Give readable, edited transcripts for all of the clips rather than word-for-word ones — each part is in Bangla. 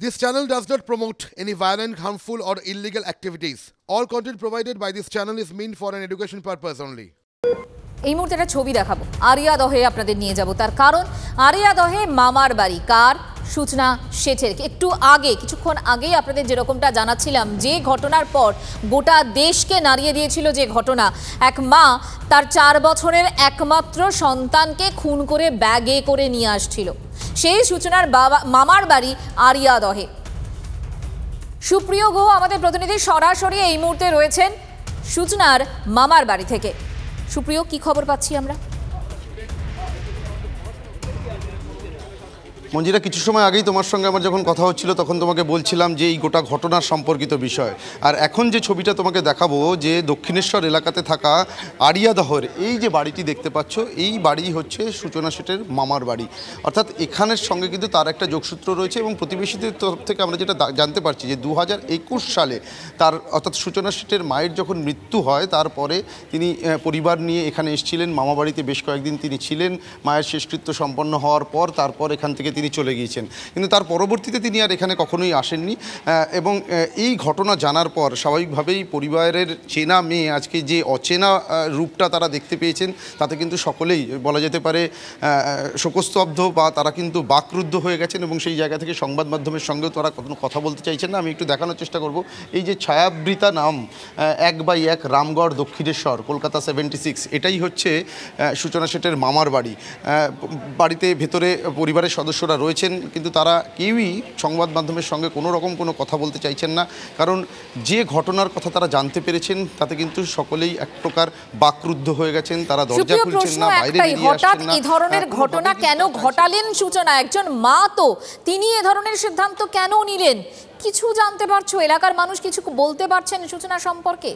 This channel does not promote any violent, harmful, or illegal activities. All content provided by this channel is meant for an education purpose only. এই মুহূর্তে একটা ছবি দেখাবো আরিয়াদহে আপনাদের নিয়ে যাব তার কারণ আরিয়াদহে মামার বাড়ি কার সূচনা শেঠের একটু আগে কিছুক্ষণ আগেই আপনাদের যেরকমটা জানাচ্ছিলাম যে ঘটনার পর গোটা দেশকে নাড়িয়ে দিয়েছিল যে ঘটনা এক মা তার 4 বছরের একমাত্র সন্তানকে খুন করে ব্যাগে করে নিয়ে আসছিল সেই সূচনার মামার বাড়ি আরিয়াদহে সুপ্রিয় গুহ আমাদের প্রতিনিধি সরাসরি এই মুহূর্তে রয়েছেন সূচনার মামার বাড়ি থেকে সুপ্রিয় কি খবর পাচ্ছি আমরা মঞ্জিরা কিছু সময় আগেই তোমার সঙ্গে আমার যখন কথা হচ্ছিল তখন তোমাকে বলছিলাম যে এই গোটা ঘটনার সম্পর্কিত বিষয় আর এখন যে ছবিটা তোমাকে দেখাবো যে দক্ষিণেশ্বর এলাকাতে থাকা আরিয়াদহের এই যে বাড়িটি দেখতে পাচ্ছ এই বাড়ি হচ্ছে সূচনা শেঠের মামার বাড়ি অর্থাৎ এখানের সঙ্গে কিন্তু তার একটা যোগসূত্র রয়েছে এবং প্রতিবেশীদের তরফ থেকে আমরা যেটা জানতে পারছি যে 2021 সালে তার অর্থাৎ সূচনা শেঠের মায়ের যখন মৃত্যু হয় তারপরে তিনি পরিবার নিয়ে এখানে এসেছিলেন মামা বাড়িতে বেশ কয়েকদিন তিনি ছিলেন মায়ের শেষকৃত্য সম্পন্ন হওয়ার পর তারপর এখান থেকে তিনি চলে গিয়েছেন কিন্তু তার পরবর্তীতে তিনি আর এখানে কখনোই আসেননি এবং এই ঘটনা জানার পর স্বাভাবিকভাবেই পরিবারের চেনা মেয়ে আজকে যে অচেনা রূপটা তারা দেখতে পেয়েছেন তাতে কিন্তু সকলেই বলা যেতে পারে শোকস্তব্ধ বা তারা কিন্তু বাকরুদ্ধ হয়ে গেছেন এবং সেই জায়গা থেকে সংবাদ মাধ্যমের সঙ্গেও তারা কোনো কথা বলতে চাইছেন না আমি একটু দেখানোর চেষ্টা করব এই যে ছায়াবৃতা নাম 1/1 রামগড় দক্ষিণেশ্বর কলকাতা 76 এটাই হচ্ছে সূচনা শেঠের মামার বাড়ি বাড়িতে ভেতরে পরিবারের সদস্যরা রয়েছেন কিন্তু তারা কেউই সংবাদ মাধ্যমের সঙ্গে কোনো রকম কোনো কথা বলতে চাইছেন না কারণ যে ঘটনার কথা তারা জানতে পেরেছেন তাতে কিন্তু সকলেই এক প্রকার বাকরুদ্ধ হয়ে গেছেন তারা দরজা খুলছেন না বাইরে বেরিয়ে আসছেন না এই ধরনের ঘটনা কেন ঘটালেন সূচনা একজন মা তো তিনি এই ধরনের সিদ্ধান্ত কেন নিলেন কিছু জানতে পারছো এলাকার মানুষ কিছু বলতে পারছেন সূচনা সম্পর্কে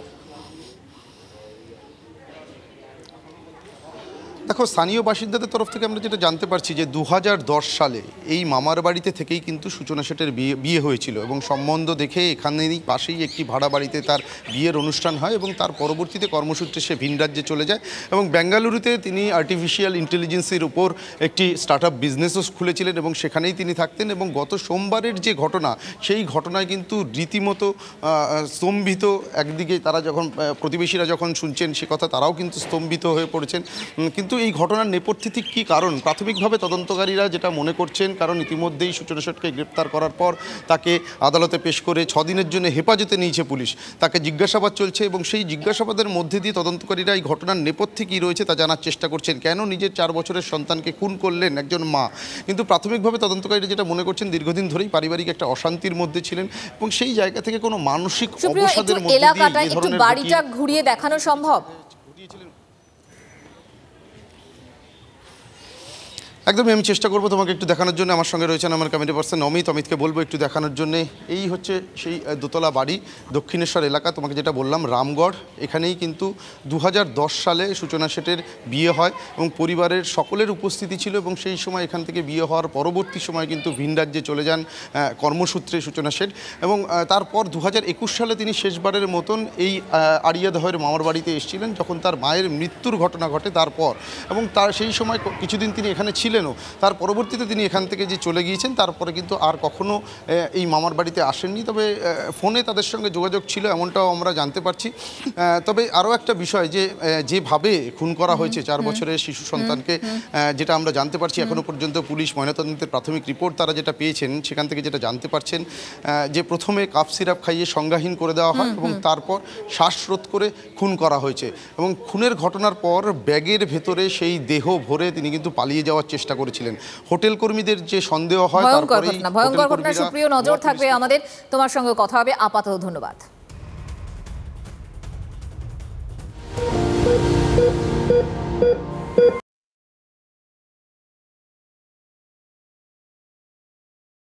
দেখো স্থানীয় বাসিন্দাদের তরফ থেকে আমরা যেটা জানতে পারছি যে 2010 সালে এই মামার বাড়িতে থেকেই কিন্তু সূচনা শেঠের বিয়ে হয়েছিল এবং সম্বন্ধ দেখে এখানেই পাশেই একটি ভাড়া বাড়িতে তার বিয়ের অনুষ্ঠান হয় এবং তার পরবর্তীতে কর্মসূত্রে সে ভিন রাজ্যে চলে যায় এবং বেঙ্গালুরুতে তিনি আর্টিফিশিয়াল ইন্টেলিজেন্সের উপর একটি স্টার্টআপ বিজনেসও খুলেছিলেন এবং সেখানেই তিনি থাকতেন এবং গত সোমবারের যে ঘটনা সেই ঘটনায় কিন্তু রীতিমতো স্তম্ভিত একদিকে তারা যখন প্রতিবেশীরা যখন শুনছেন সে কথা তারাও কিন্তু স্তম্ভিত হয়ে পড়েছেন কিন্তু এই ঘটনার নেপথ্যে ঠিক কী কারণ প্রাথমিকভাবে তদন্তকারীরা যেটা মনে করছেন কারণ ইতিমধ্যেই সূচনা শেঠকে গ্রেপ্তার করার পর তাকে আদালতে পেশ করে 6 দিনের জন্য হেফাজতে নিয়েছে পুলিশ তাকে জিজ্ঞাসাবাদ চলছে এবং সেই জিজ্ঞাসাবাদের মধ্যে দিয়ে তদন্তকারীরা এই ঘটনার নেপথ্যে কী রয়েছে তা জানার চেষ্টা করছেন কেন নিজের 4 বছরের সন্তানকে খুন করলেন একজন মা কিন্তু প্রাথমিকভাবে তদন্তকারীরা যেটা মনে করছেন দীর্ঘদিন ধরেই পারিবারিক একটা অশান্তির মধ্যে ছিলেন এবং সেই জায়গা থেকে কোনো মানসিক অবসাদের মধ্যে এলাকাটা একটু বাড়িটা ঘুরিয়ে দেখানো সম্ভব একদমই আমি চেষ্টা করবো তোমাকে একটু দেখানোর জন্য আমার সঙ্গে রয়েছেন আমার কমিটি পার্সন অমিতকে বলবো একটু দেখানোর জন্য এই হচ্ছে সেই দোতলা বাড়ি দক্ষিণেশ্বর এলাকা তোমাকে যেটা বললাম রামগড় এখানেই কিন্তু 2010 সালে সূচনা শেঠের বিয়ে হয় এবং পরিবারের সকলের উপস্থিতি ছিল এবং সেই সময় এখান থেকে বিয়ে হওয়ার পরবর্তী সময় কিন্তু ভিন রাজ্যে চলে যান কর্মসূত্রে সূচনা শেঠ এবং তারপর 2021 সালে তিনি শেষবারের মতন এই আরিয়াদহের মামার বাড়িতে এসেছিলেন যখন তার মায়ের মৃত্যুর ঘটনা ঘটে তারপর এবং তার সেই সময় কিছুদিন তিনি এখানে ছিলেন তার পরবর্তীতে তিনি এখান থেকে যে চলে গিয়েছেন তারপরে কিন্তু আর কখনো এই মামার বাড়িতে আসেননি তবে ফোনে তাদের সঙ্গে যোগাযোগ ছিল এমনটাও আমরা জানতে পারছি তবে আরও একটা বিষয় যে যেভাবে খুন করা হয়েছে 4 বছরের শিশু সন্তানকে যেটা আমরা জানতে পারছি এখনও পর্যন্ত পুলিশ ময়নাতদন্তের প্রাথমিক রিপোর্ট তারা যেটা পেয়েছেন সেখান থেকে যেটা জানতে পারছেন যে প্রথমে কাফ সিরাপ খাইয়ে সংজ্ঞাহীন করে দেওয়া হয় এবং তারপর শ্বাসরোধ করে খুন করা হয়েছে এবং খুনের ঘটনার পর ব্যাগের ভেতরে সেই দেহ ভরে তিনি কিন্তু পালিয়ে যাওয়ার চেষ্টা করেছিলেন হোটেল কর্মীদের যে সন্দেহ হয় ভয়ঙ্কর ঘটনা সুপ্রিয় নজর থাকবে আমাদের তোমার সঙ্গে কথা হবে আপাতত ধন্যবাদ